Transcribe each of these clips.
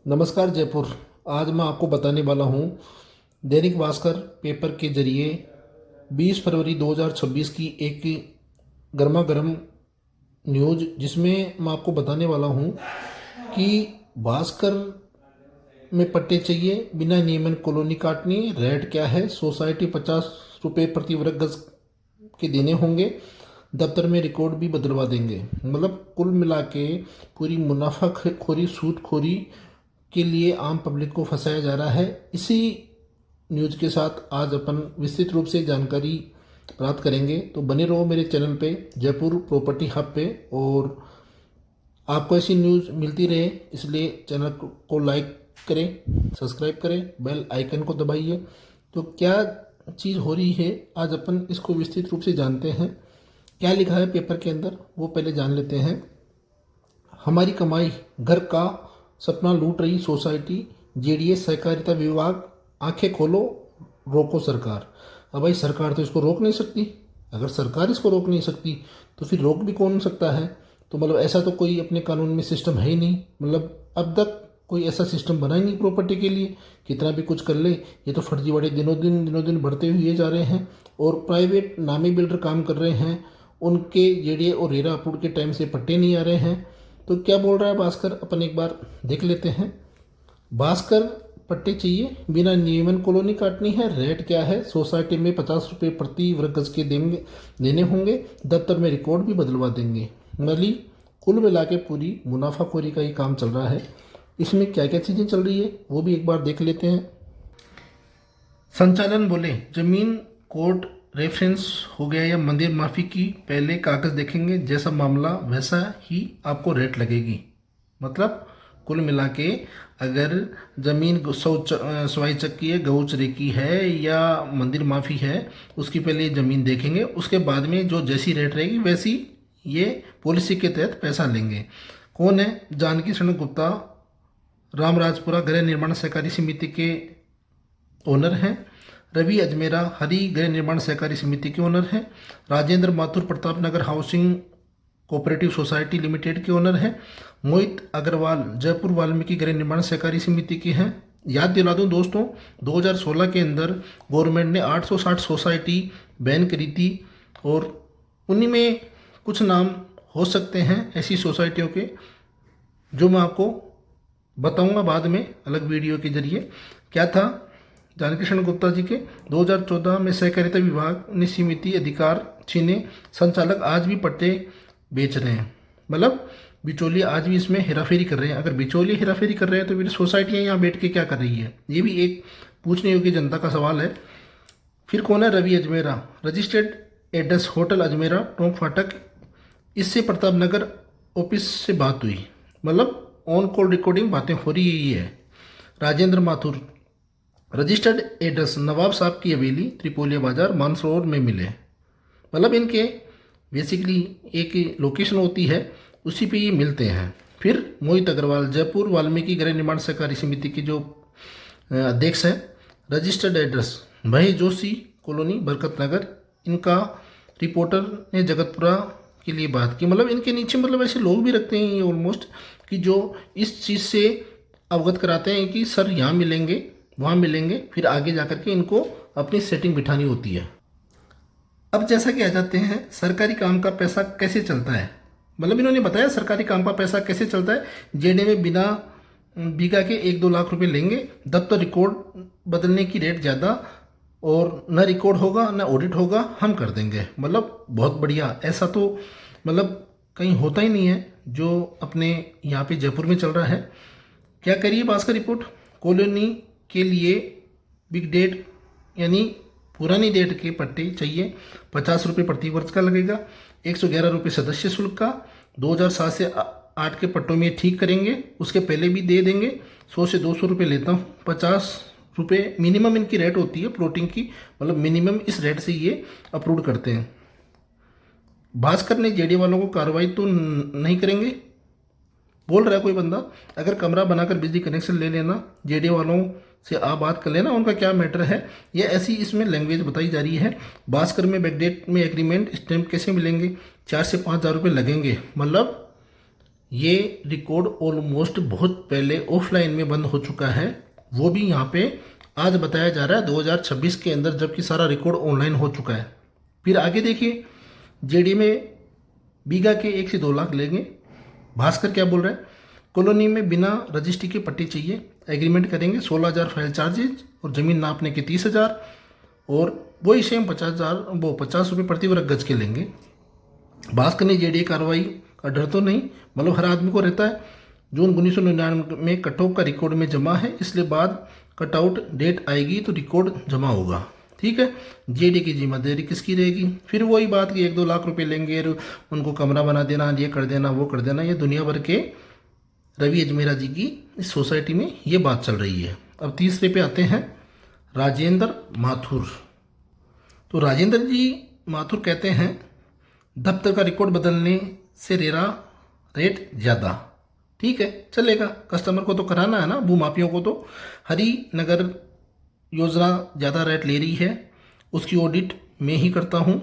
नमस्कार जयपुर। आज मैं आपको बताने वाला हूँ दैनिक भास्कर पेपर के जरिए 20 फरवरी 2026 की एक गर्मा गर्म न्यूज़, जिसमें मैं आपको बताने वाला हूँ कि भास्कर में पट्टे चाहिए बिना नियमन कॉलोनी काटनी। रेट क्या है? सोसाइटी 50 रुपये प्रति वर्ग गज के देने होंगे। दफ्तर में रिकॉर्ड भी बदलवा देंगे। मतलब कुल मिला के पूरी मुनाफाखोरी सूदखोरी के लिए आम पब्लिक को फंसाया जा रहा है। इसी न्यूज़ के साथ आज अपन विस्तृत रूप से जानकारी प्राप्त करेंगे, तो बने रहो मेरे चैनल पे जयपुर प्रॉपर्टी हब पे। और आपको ऐसी न्यूज़ मिलती रहे इसलिए चैनल को लाइक करें, सब्सक्राइब करें, बेल आइकन को दबाइए। तो क्या चीज़ हो रही है आज अपन इसको विस्तृत रूप से जानते हैं। क्या लिखा है पेपर के अंदर वो पहले जान लेते हैं। हमारी कमाई घर का सपना लूट रही सोसाइटी, जेडीएस सहकारिता विभाग आंखें खोलो, रोको सरकार। अब भाई सरकार तो इसको रोक नहीं सकती। अगर सरकार इसको रोक नहीं सकती तो फिर रोक भी कौन सकता है? तो मतलब ऐसा तो कोई अपने कानून में सिस्टम है ही नहीं। मतलब अब तक कोई ऐसा सिस्टम बना ही नहीं प्रॉपर्टी के लिए। कितना भी कुछ कर ले, ये तो फर्जीवाड़े दिनों दिन बढ़ते हुए जा रहे हैं। और प्राइवेट नामी बिल्डर काम कर रहे हैं, उनके जेडीए और रेरा अप्रूव के टाइम से पट्टे नहीं आ रहे हैं। तो क्या बोल रहा है भास्कर, अपन एक बार देख लेते हैं। भास्कर पट्टे चाहिए बिना नियमन कॉलोनी काटनी है। रेट क्या है? सोसाइटी में 50 रुपये प्रति वर्ग गज के देने होंगे। दफ्तर में रिकॉर्ड भी बदलवा देंगे। मतलब कुल मिला के पूरी मुनाफाखोरी का ही काम चल रहा है। इसमें क्या क्या चीज़ें चल रही है वो भी एक बार देख लेते हैं। संचालन बोले जमीन कोर्ट रेफरेंस हो गया या मंदिर माफी की पहले कागज देखेंगे, जैसा मामला वैसा ही आपको रेट लगेगी। मतलब कुल मिला के अगर ज़मीन सवाई चक्की है, गौचरे की है या मंदिर माफी है, उसकी पहले ज़मीन देखेंगे। उसके बाद में जो जैसी रेट रहेगी वैसी ये पॉलिसी के तहत पैसा लेंगे। कौन है? जानकी शरण गुप्ता रामराजपुरा गृह निर्माण सहकारी समिति के ओनर हैं। रवि अजमेरा हरि गृह निर्माण सहकारी समिति के ओनर हैं। Rajendra Mathur Pratap Nagar housing cooperative society limited के ओनर हैं। मोहित अग्रवाल जयपुर वाल्मीकि गृह निर्माण सहकारी समिति के हैं। याद दिला दूं दोस्तों, 2016 के अंदर गवर्नमेंट ने 860 सोसाइटी बैन करी थी और उन्हीं में कुछ नाम हो सकते हैं ऐसी सोसाइटियों के, जो मैं आपको बताऊंगा बाद में अलग वीडियो के जरिए। क्या था? जानकी शरण गुप्ता जी के 2014 में सहकारिता विभाग ने समिति अधिकार छीने। संचालक आज भी पट्टे बेच रहे हैं। मतलब बिचौलिए आज भी इसमें हेराफेरी कर रहे हैं। अगर बिचौलिए हेराफेरी कर रहे हैं तो फिर सोसाइटियाँ यहाँ बैठ के क्या कर रही है? ये भी एक पूछने योग्य जनता का सवाल है। फिर कौन है? Ravi Ajmera registered address hotel Ajmera Tonk फाटक। इससे प्रताप नगर ऑफिस से बात हुई। मतलब ऑन कॉल रिकॉर्डिंग बातें हो रही है। राजेंद्र माथुर रजिस्टर्ड एड्रेस नवाब साहब की हवेली त्रिपोलिया बाजार मानसरोवर में मिले। मतलब इनके बेसिकली एक लोकेशन होती है, उसी पे ये मिलते हैं। फिर मोहित अग्रवाल जयपुर वाल्मीकि गृह निर्माण सहकारी समिति के जो अध्यक्ष हैं, रजिस्टर्ड एड्रेस भाई जोशी कॉलोनी बरकत नगर। इनका रिपोर्टर ने जगतपुरा के लिए बात की। मतलब इनके नीचे मतलब ऐसे लोग भी रखते हैं ये ऑलमोस्ट, कि जो इस चीज़ से अवगत कराते हैं कि सर यहाँ मिलेंगे वहाँ मिलेंगे। फिर आगे जा कर के इनको अपनी सेटिंग बिठानी होती है। अब जैसा कि आ जाते हैं सरकारी काम का पैसा कैसे चलता है। मतलब इन्होंने बताया सरकारी काम का पैसा कैसे चलता है। जेडे में बिना बीघा के 1-2 लाख रुपए लेंगे। दफ्तर रिकॉर्ड बदलने की रेट ज़्यादा, और न रिकॉर्ड होगा न ऑडिट होगा, हम कर देंगे। मतलब बहुत बढ़िया। ऐसा तो मतलब कहीं होता ही नहीं है जो अपने यहाँ पे जयपुर में चल रहा है। क्या करिए भास्कर रिपोर्ट। कॉलोनी के लिए बिग डेट यानी पुरानी डेट के पट्टे चाहिए। 50 रुपये प्रति वर्ष का लगेगा। 111 रुपये सदस्य शुल्क का। 2007 से 8 के पट्टों में ठीक करेंगे। उसके पहले भी दे देंगे। 100 से 200 रुपये लेता हूँ। 50 रुपये मिनिमम इनकी रेट होती है प्लॉटिंग की। मतलब मिनिमम इस रेट से ये अप्रूव करते हैं। भास्कर ने जेडी वालों को कार्रवाई तो नहीं करेंगे बोल रहा है कोई बंदा। अगर कमरा बनाकर बिजली कनेक्शन ले लेना, जेडी वालों से आप बात कर लेना, उनका क्या मैटर है। ये ऐसी इसमें लैंग्वेज बताई जा रही है। भास्कर में बैकडेट में एग्रीमेंट स्टैम्प कैसे मिलेंगे? 4 से 5 हज़ार रुपये लगेंगे। मतलब ये रिकॉर्ड ऑलमोस्ट बहुत पहले ऑफलाइन में बंद हो चुका है, वो भी यहाँ पे आज बताया जा रहा है 2026 के अंदर, जबकि सारा रिकॉर्ड ऑनलाइन हो चुका है। फिर आगे देखिए, जेडी में बीघा के 1 से 2 लाख लेंगे। भास्कर क्या बोल रहा है, कॉलोनी में बिना रजिस्ट्री के पट्टी चाहिए, एग्रीमेंट करेंगे, 16,000 फाइल चार्जेज और ज़मीन नापने के 30,000, और वही सेम 50,000 वो 50 रुपये प्रति वर्ग गज के लेंगे। भास्कर ने जेडी कार्रवाई का डर तो नहीं, मतलब हर आदमी को रहता है। जून 1999 में कटऑफ का रिकॉर्ड में जमा है, इसलिए बाद कटआउट डेट आएगी तो रिकॉर्ड जमा होगा। ठीक है, जेडी की जिम्मेदारी किसकी रहेगी? फिर वही बात कि 1-2 लाख रुपए लेंगे, उनको कमरा बना देना, ये कर देना, वो कर देना। ये दुनिया भर के रवि अजमेरा जी की इस सोसाइटी में ये बात चल रही है। अब तीसरे पे आते हैं, राजेंद्र माथुर। तो राजेंद्र जी माथुर कहते हैं, दफ्तर का रिकॉर्ड बदलने से रेरा रेट ज़्यादा। ठीक है, चलेगा, कस्टमर को तो कराना है ना, भूमाफियों को तो। हरी नगर योजना ज़्यादा रेट ले रही है, उसकी ऑडिट मैं ही करता हूँ।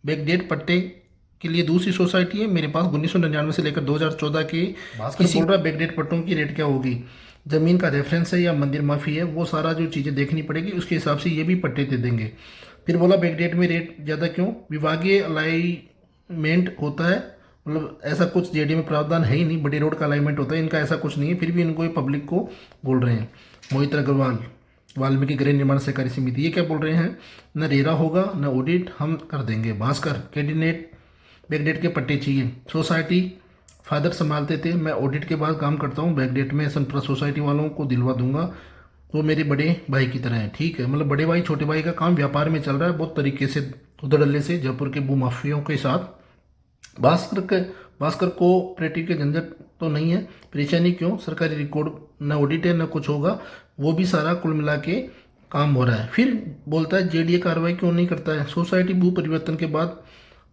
बैकडेट पट्टे के लिए दूसरी सोसाइटी है मेरे पास, 1999 से लेकर 2014 के। किसी बोल रहा है बैकडेट पट्टों की रेट क्या होगी, ज़मीन का रेफरेंस है या मंदिर माफ़ी है, वो सारा जो चीज़ें देखनी पड़ेगी, उसके हिसाब से ये भी पट्टे दे देंगे। फिर बोला बैकडेट में रेट ज़्यादा क्यों, विभागीय अलाइनमेंट होता है, मतलब ऐसा कुछ जेडी में प्रावधान है ही नहीं, बड़ी रोड का अलाइनमेंट होता है, इनका ऐसा कुछ नहीं है, फिर भी इनको ये पब्लिक को बोल रहे हैं। मोहित अग्रवाल, वाल्मीकि गृह निर्माण सहकारी समिति, ये क्या बोल रहे हैं, न रेरा होगा न ऑडिट, हम कर देंगे। भास्कर, कैंडिडेट बैकडेट के पट्टे चाहिए, सोसाइटी फादर संभालते थे, मैं ऑडिट के बाद काम करता हूँ, बैकडेट में संप्रदाय सोसाइटी वालों को दिलवा दूंगा, वो मेरे बड़े भाई की तरह है। ठीक है, मतलब बड़े भाई छोटे भाई का काम व्यापार में चल रहा है बहुत तरीके से, उधड़ल्ले से, जयपुर के भूमाफियों के साथ। भास्कर को ऑपरेटिव के झंझट तो नहीं है, परेशानी क्यों, सरकारी रिकॉर्ड न ऑडिट है न कुछ होगा, वो भी सारा कुल मिला के काम हो रहा है। फिर बोलता है जेडीए कार्रवाई क्यों नहीं करता है, सोसाइटी भू परिवर्तन के बाद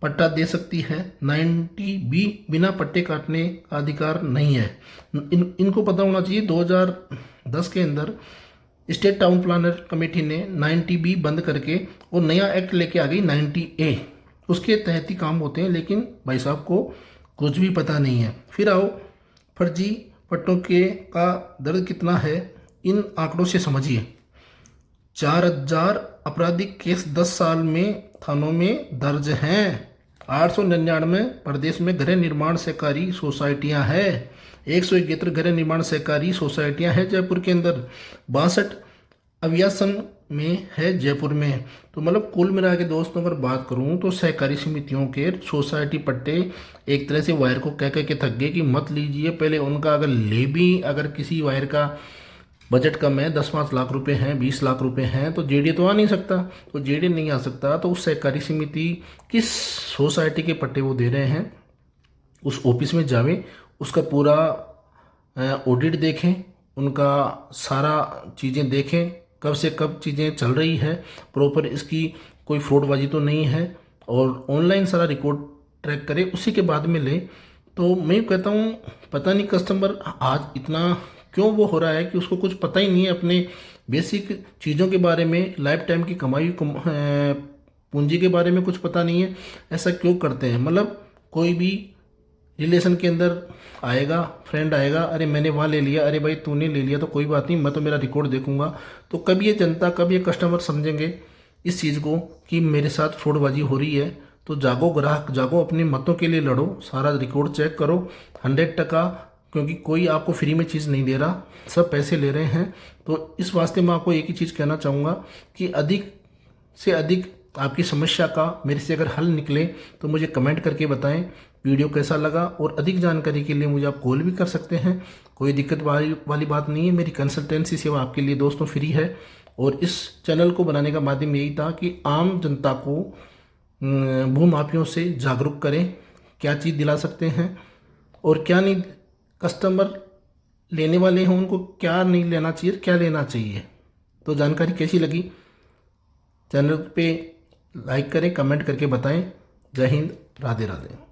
पट्टा दे सकती है, 90B बिना पट्टे काटने का अधिकार नहीं है। इनको पता होना चाहिए 2010 के अंदर स्टेट टाउन प्लानर कमेटी ने 90B बंद करके और नया एक्ट लेके आ गई 90A, उसके तहत ही काम होते हैं, लेकिन भाई साहब को कुछ भी पता नहीं है। फिर आओ, फर्जी पट्टों के का दर्द कितना है, इन आंकड़ों से समझिए। 4,000 आपराधिक केस 10 साल में थानों में दर्ज हैं। 899 प्रदेश में गृह निर्माण सहकारी सोसाइटियां हैं। 171 गृह निर्माण सहकारी सोसाइटियां हैं जयपुर के अंदर। 62 अव्यासन में है जयपुर में। तो मतलब कुल मिला के दोस्तों अगर बात करूं तो सहकारी समितियों के सोसाइटी पट्टे एक तरह से वायर को कह के थक गए कि मत लीजिए, पहले उनका अगर ले भी, अगर किसी वायर का बजट कम है, 10-5 लाख रुपए हैं, 20 लाख रुपए हैं, तो जेडी तो आ नहीं सकता। तो जेडी नहीं आ सकता तो उस सहकारी समिति किस सोसाइटी के पट्टे वो दे रहे हैं, उस ऑफिस में जावें, उसका पूरा ऑडिट देखें, उनका सारा चीज़ें देखें, कब से कब चीज़ें चल रही है, प्रॉपर इसकी कोई फ्रॉडबाजी तो नहीं है, और ऑनलाइन सारा रिकॉर्ड ट्रैक करें, उसी के बाद में ले। तो मैं कहता हूँ पता नहीं कस्टमर आज इतना क्यों वो हो रहा है कि उसको कुछ पता ही नहीं है अपने बेसिक चीज़ों के बारे में, लाइफ टाइम की कमाई पूंजी के बारे में कुछ पता नहीं है। ऐसा क्यों करते हैं? मतलब कोई भी रिलेशन के अंदर आएगा, फ्रेंड आएगा, अरे मैंने वहाँ ले लिया, अरे भाई तूने ले लिया तो कोई बात नहीं, मैं तो मेरा रिकॉर्ड देखूंगा। तो कब ये जनता, कब ये कस्टमर समझेंगे इस चीज़ को कि मेरे साथ फ्रॉडबाजी हो रही है? तो जागो ग्राहक, जागो, अपने मतों के लिए लड़ो, सारा रिकॉर्ड चेक करो 100%, क्योंकि कोई आपको फ्री में चीज़ नहीं दे रहा, सब पैसे ले रहे हैं। तो इस वास्ते मैं आपको एक ही चीज़ कहना चाहूँगा कि अधिक से अधिक आपकी समस्या का मेरे से अगर हल निकले तो मुझे कमेंट करके बताएं वीडियो कैसा लगा, और अधिक जानकारी के लिए मुझे आप कॉल भी कर सकते हैं, कोई दिक्कत वाली बात नहीं है। मेरी कंसल्टेंसी सेवा आपके लिए दोस्तों फ्री है, और इस चैनल को बनाने का माध्यम यही था कि आम जनता को भूमाफियों से जागरूक करें, क्या चीज़ दिला सकते हैं और क्या नहीं, कस्टमर लेने वाले हैं उनको क्या नहीं लेना चाहिए, क्या लेना चाहिए। तो जानकारी कैसी लगी, चैनल पे लाइक करें, कमेंट करके बताएं। जय हिंद, राधे राधे।